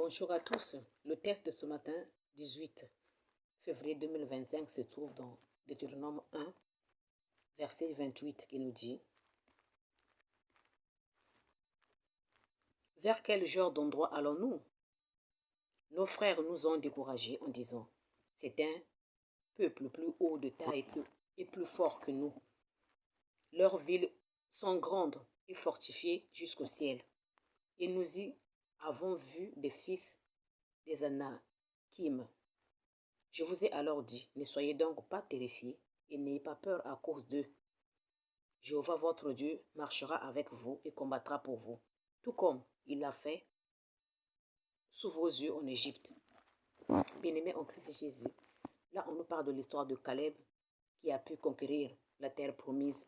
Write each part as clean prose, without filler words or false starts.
Bonjour à tous. Le texte de ce matin, 18 février 2025, se trouve dans Deutéronome 1, verset 28, qui nous dit: Vers quel genre d'endroit allons-nous? Nos frères nous ont découragés en disant: C'est un peuple plus haut de taille et plus fort que nous. Leurs villes sont grandes et fortifiées jusqu'au ciel. Et nous y avons vu des fils des Anakim. Je vous ai alors dit: ne soyez donc pas terrifiés et n'ayez pas peur à cause d'eux. Jéhovah votre Dieu marchera avec vous et combattra pour vous, tout comme il l'a fait sous vos yeux en Égypte. Bien-aimés en Christ Jésus, là on nous parle de l'histoire de Caleb qui a pu conquérir la terre promise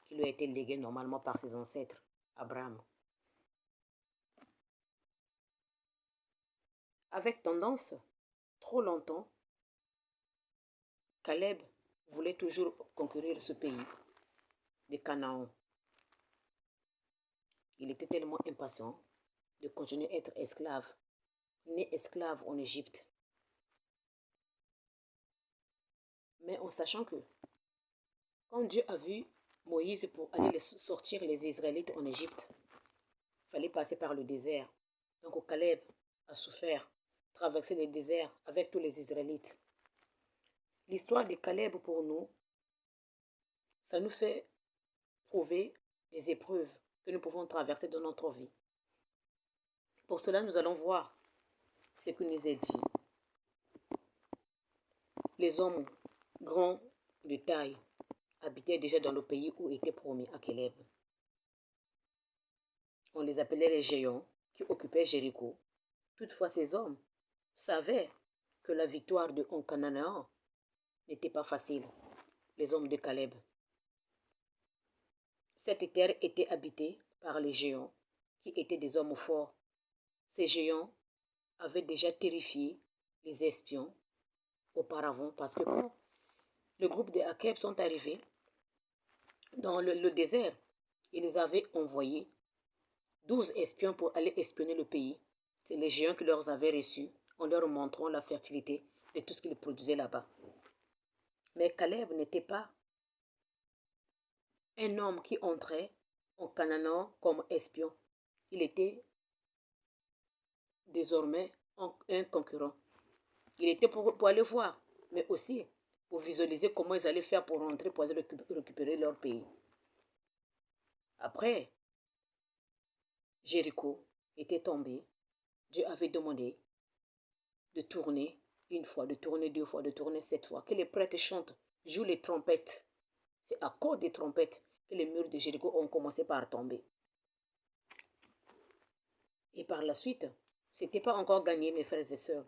qui lui a été léguée normalement par ses ancêtres, Abraham. Avec tendance, trop longtemps, Caleb voulait toujours conquérir ce pays de Canaan. Il était tellement impatient de continuer à être esclave, né esclave en Égypte. Mais en sachant que quand Dieu a vu Moïse pour aller sortir les Israélites en Égypte, il fallait passer par le désert. Donc Caleb a souffert, traverser le désert avec tous les Israélites. L'histoire de Caleb pour nous, ça nous fait prouver les épreuves que nous pouvons traverser dans notre vie. Pour cela, nous allons voir ce que nous est dit. Les hommes grands de taille habitaient déjà dans le pays où était promis à Caleb. On les appelait les géants qui occupaient Jéricho. Toutefois, ces hommes savaient que la victoire de Canaan n'était pas facile. Les hommes de Caleb. Cette terre était habitée par les géants qui étaient des hommes forts. Ces géants avaient déjà terrifié les espions auparavant parce que quand le groupe des Akeb sont arrivés dans le désert, ils avaient envoyé 12 espions pour aller espionner le pays. C'est les géants qui leur avaient reçus en leur montrant la fertilité de tout ce qu'ils produisaient là-bas. Mais Caleb n'était pas un homme qui entrait en Canaan comme espion. Il était désormais un concurrent. Il était pour aller voir, mais aussi pour visualiser comment ils allaient faire pour rentrer, pour aller récupérer leur pays. Après, Jéricho était tombé. Dieu avait demandé de tourner une fois, de tourner deux fois, de tourner 7 fois. Que les prêtres chantent, jouent les trompettes. C'est à cause des trompettes que les murs de Jéricho ont commencé par tomber. Et par la suite, ce n'était pas encore gagné, mes frères et sœurs.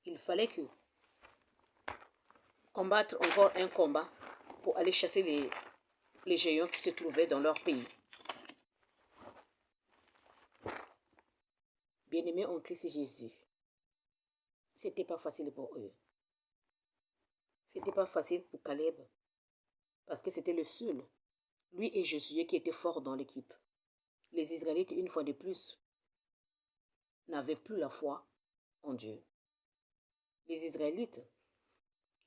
Il fallait que combattre encore un combat pour aller chasser les géants qui se trouvaient dans leur pays. Bien-aimés en Christ Jésus, c'était pas facile pour eux. C'était pas facile pour Caleb, parce que c'était le seul, lui et Josué, qui étaient forts dans l'équipe. Les Israélites, une fois de plus, n'avaient plus la foi en Dieu. Les Israélites,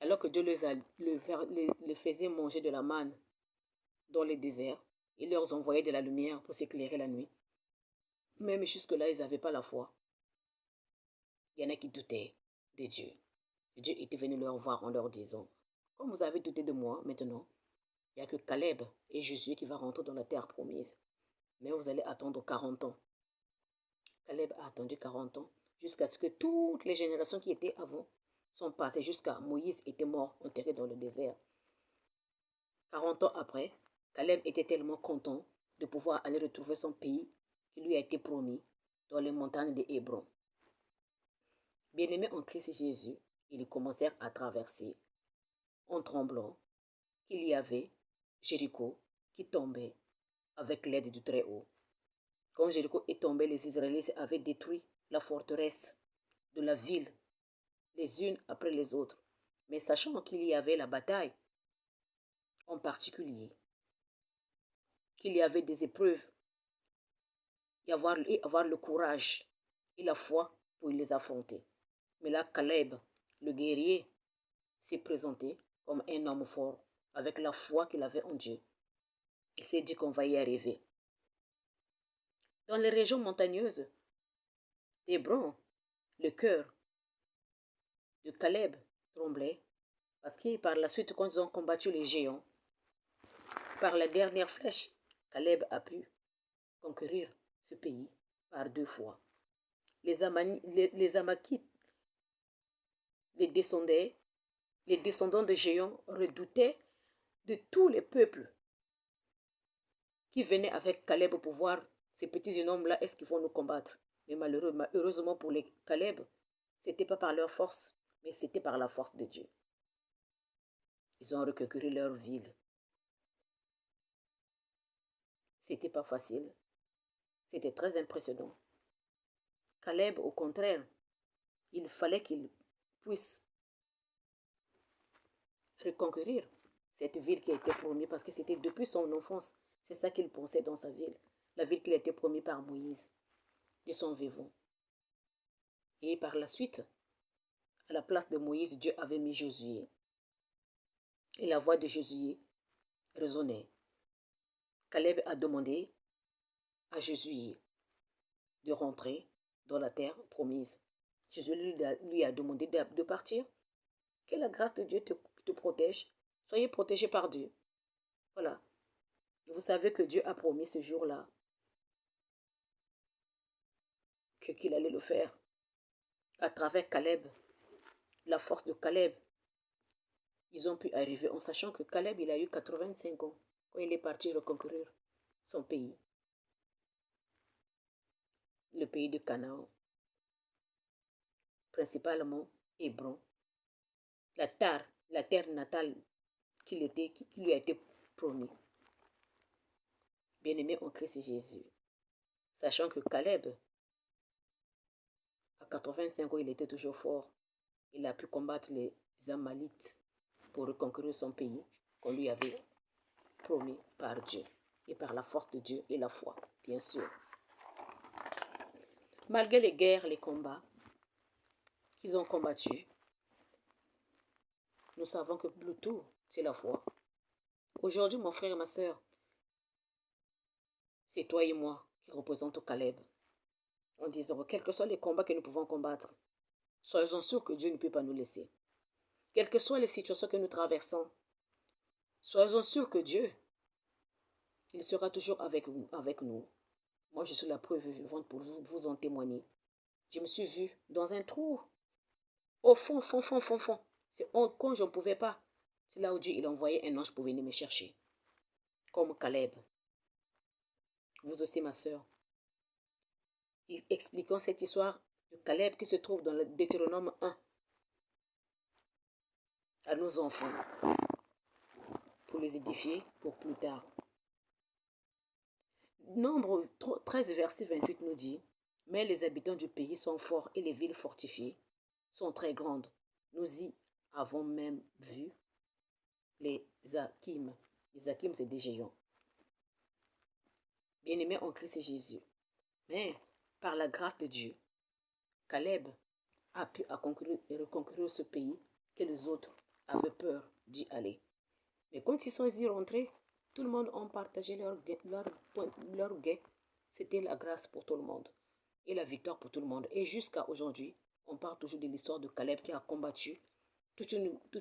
alors que Dieu les faisait manger de la manne dans les déserts, il leur envoyait de la lumière pour s'éclairer la nuit. Même jusque-là, ils n'avaient pas la foi. Il y en a qui doutaient de Dieu. Dieu était venu leur voir en leur disant: comme vous avez douté de moi, maintenant, il n'y a que Caleb et Josué qui va rentrer dans la terre promise. Mais vous allez attendre 40 ans. Caleb a attendu 40 ans jusqu'à ce que toutes les générations qui étaient avant sont passées, jusqu'à Moïse était mort, enterré dans le désert. 40 ans après, Caleb était tellement content de pouvoir aller retrouver son pays qui lui a été promis dans les montagnes de Hébron. Bien-aimés en Christ Jésus, ils commencèrent à traverser en tremblant qu'il y avait Jéricho qui tombait avec l'aide du Très-Haut. Quand Jéricho est tombé, les Israélites avaient détruit la forteresse de la ville, les unes après les autres. Mais sachant qu'il y avait la bataille, en particulier, qu'il y avait des épreuves, et avoir le courage et la foi pour les affronter. Mais là, Caleb, le guerrier, s'est présenté comme un homme fort, avec la foi qu'il avait en Dieu. Il s'est dit qu'on va y arriver. Dans les régions montagneuses d'Hébron, le cœur de Caleb tremblait, parce que par la suite, quand ils ont combattu les géants, par la dernière flèche, Caleb a pu conquérir ce pays par 2 fois. Les Amakites, les descendants de géants redoutaient de tous les peuples qui venaient avec Caleb pour voir ces petits hommes-là, est-ce qu'ils vont nous combattre? Mais malheureusement pour les Caleb, ce n'était pas par leur force, mais c'était par la force de Dieu. Ils ont reconquis leur ville. C'était pas facile. C'était très impressionnant. Caleb, au contraire, il fallait qu'il puisse reconquérir cette ville qui a été promise parce que c'était depuis son enfance. C'est ça qu'il pensait dans sa ville. La ville qui a été promise par Moïse de son vivant. Et par la suite, à la place de Moïse, Dieu avait mis Josué. Et la voix de Josué résonnait. Caleb a demandé à Josué de rentrer dans la terre promise. Josué lui a demandé de partir. Que la grâce de Dieu te protège. Soyez protégés par Dieu. Voilà. Vous savez que Dieu a promis ce jour-là qu'il allait le faire. À travers Caleb, la force de Caleb, ils ont pu arriver en sachant que Caleb, il a eu 85 ans quand il est parti reconquérir son pays. Le pays de Canaan. Principalement Hébron. La terre natale qui lui a été promis. Bien-aimé en Christ Jésus. Sachant que Caleb, à 85 ans, il était toujours fort. Il a pu combattre les Amalekites pour reconquérir son pays qu'on lui avait promis par Dieu et par la force de Dieu et la foi, bien sûr. Malgré les guerres, les combats qu'ils ont combattus, nous savons que le tout, c'est la foi. Aujourd'hui, mon frère et ma soeur, c'est toi et moi qui représentons Caleb. En disant, quels que soient les combats que nous pouvons combattre, soyons sûrs que Dieu ne peut pas nous laisser. Quelles que soient les situations que nous traversons, soyons sûrs que Dieu, il sera toujours avec nous. Moi, je suis la preuve vivante pour vous en témoigner. Je me suis vue dans un trou, au fond. C'est quand je ne pouvais pas. C'est là où Dieu il envoyait un ange pour venir me chercher. Comme Caleb. Vous aussi, ma soeur. Expliquons cette histoire de Caleb qui se trouve dans le Deutéronome 1 à nos enfants pour les édifier pour plus tard. Nombre 13, verset 28 nous dit, « Mais les habitants du pays sont forts et les villes fortifiées sont très grandes. Nous y avons même vu les Akim. » Les Akim, c'est des géants. Bien-aimés en Christ Jésus. Mais, par la grâce de Dieu, Caleb a pu reconquérir ce pays que les autres avaient peur d'y aller. Mais quand ils sont y rentrés, tout le monde a partagé leur gain. C'était la grâce pour tout le monde et la victoire pour tout le monde. Et jusqu'à aujourd'hui, on parle toujours de l'histoire de Caleb qui a combattu toute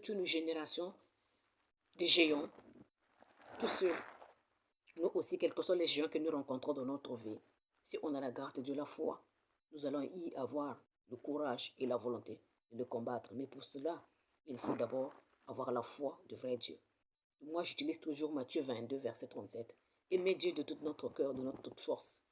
une génération de géants. Tous ceux, nous aussi, quels que soient les géants que nous rencontrons dans notre vie, si on a la grâce de Dieu, la foi, nous allons y avoir le courage et la volonté de le combattre. Mais pour cela, il faut d'abord avoir la foi de vrai Dieu. Moi, j'utilise toujours Matthieu 22, verset 37. Aimer Dieu de tout notre cœur, de notre toute force,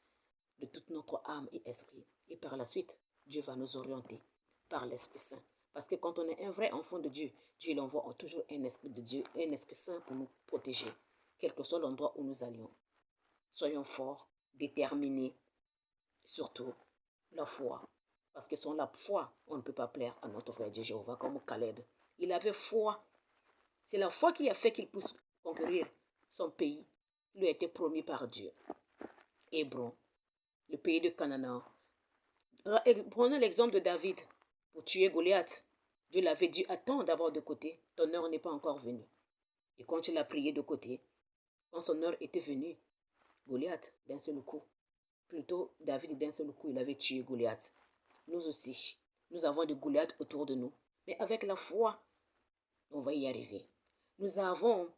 de toute notre âme et esprit. Et par la suite, Dieu va nous orienter par l'Esprit Saint. Parce que quand on est un vrai enfant de Dieu, Dieu il envoie toujours un esprit de Dieu, un esprit saint pour nous protéger, quel que soit l'endroit où nous allions. Soyons forts, déterminés, surtout la foi. Parce que sans la foi, on ne peut pas plaire à notre frère Dieu Jéhovah comme Caleb. Il avait foi. C'est la foi qui a fait qu'il puisse conquérir son pays. Il lui a été promis par Dieu. Hébron, le pays de Canaan, Prenons l'exemple de David. Pour tuer Goliath, Dieu l'avait dit, attends d'abord de côté, ton heure n'est pas encore venue. Et quand il a prié de côté, quand son heure était venue, Goliath, d'un seul coup, plutôt David d'un seul coup, il avait tué Goliath. Nous aussi, nous avons des Goliaths autour de nous. Mais avec la foi, on va y arriver. Nous avons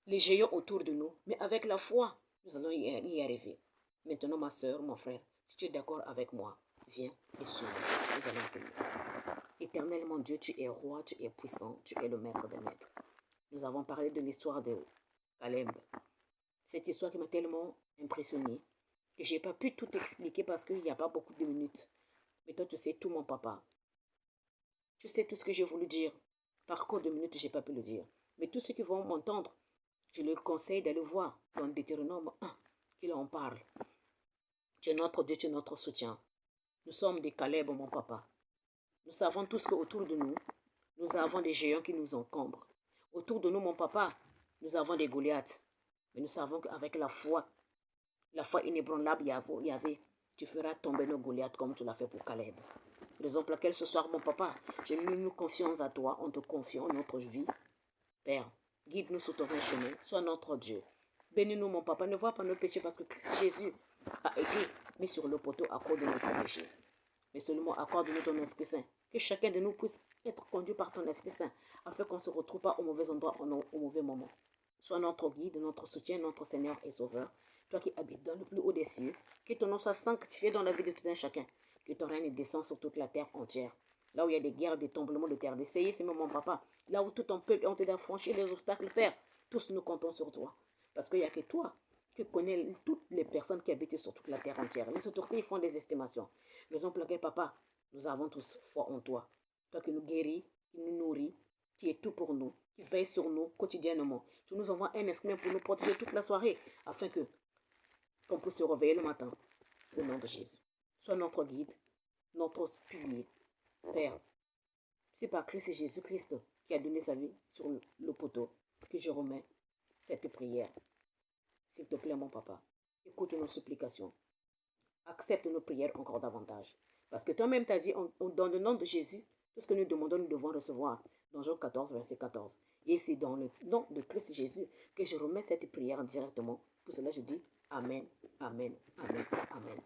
les géants autour de nous, mais avec la foi, nous allons y arriver. Maintenant, ma soeur, mon frère, si tu es d'accord avec moi, viens et suis-moi. Nous allons prier. Éternellement Dieu, tu es roi, tu es puissant, tu es le maître des maîtres. Nous avons parlé de l'histoire de Caleb. Cette histoire qui m'a tellement impressionnée que je n'ai pas pu tout expliquer parce qu'il n'y a pas beaucoup de minutes. Mais toi, tu sais tout, mon papa. Tu sais tout ce que j'ai voulu dire. Par contre, de minutes, je n'ai pas pu le dire. Mais tous ceux qui vont m'entendre, je leur conseille d'aller voir dans Deutéronome 1, qu'il en parle. Tu es notre Dieu, tu es notre soutien. Nous sommes des Caleb, mon papa. Nous savons tous qu'autour de nous, nous avons des géants qui nous encombrent. Autour de nous, mon papa, nous avons des Goliaths. Mais nous savons qu'avec la foi inébranlable, Yahvé, tu feras tomber nos Goliaths comme tu l'as fait pour Caleb. Raison pour laquelle ce soir, mon papa, nous confions à toi, on te confie notre vie. Père, guide-nous sur ton vrai chemin, sois notre Dieu. Bénis-nous, mon papa, ne vois pas nos péchés parce que Christ Jésus a été mis sur le poteau à cause de notre péché. Mais seulement accorde-nous ton Esprit Saint, que chacun de nous puisse être conduit par ton Esprit Saint, afin qu'on ne se retrouve pas au mauvais endroit, au mauvais moment. Sois notre guide, notre soutien, notre Seigneur et Sauveur. Toi qui habites dans le plus haut des cieux, que ton nom soit sanctifié dans la vie de tout un chacun, que ton règne descende sur toute la terre entière. Là où il y a des guerres, des tremblements de terre, des séismes, mon papa, là où tout ton peuple ont été franchis les obstacles, Père, tous nous comptons sur toi. Parce qu'il n'y a que toi qui connais toutes les personnes qui habitent sur toute la terre entière. Les autorités ils font des estimations. Raison pour laquelle, papa, nous avons tous foi en toi. Toi qui nous guéris, qui nous nourris, qui est tout pour nous, qui veille sur nous quotidiennement. Tu nous envoies un esprit pour nous protéger toute la soirée, afin que qu'on puisse se réveiller le matin. Au nom de Jésus. Sois notre guide, notre pilier. Père, c'est par Christ Jésus-Christ qui a donné sa vie sur le poteau que je remets cette prière. S'il te plaît, mon papa, écoute nos supplications. Accepte nos prières encore davantage. Parce que toi-même t'as dit, dans le nom de Jésus, tout ce que nous demandons, nous devons recevoir. Dans Jean 14, verset 14. Et c'est dans le nom de Christ Jésus que je remets cette prière directement. Pour cela, je dis Amen, Amen, Amen, Amen.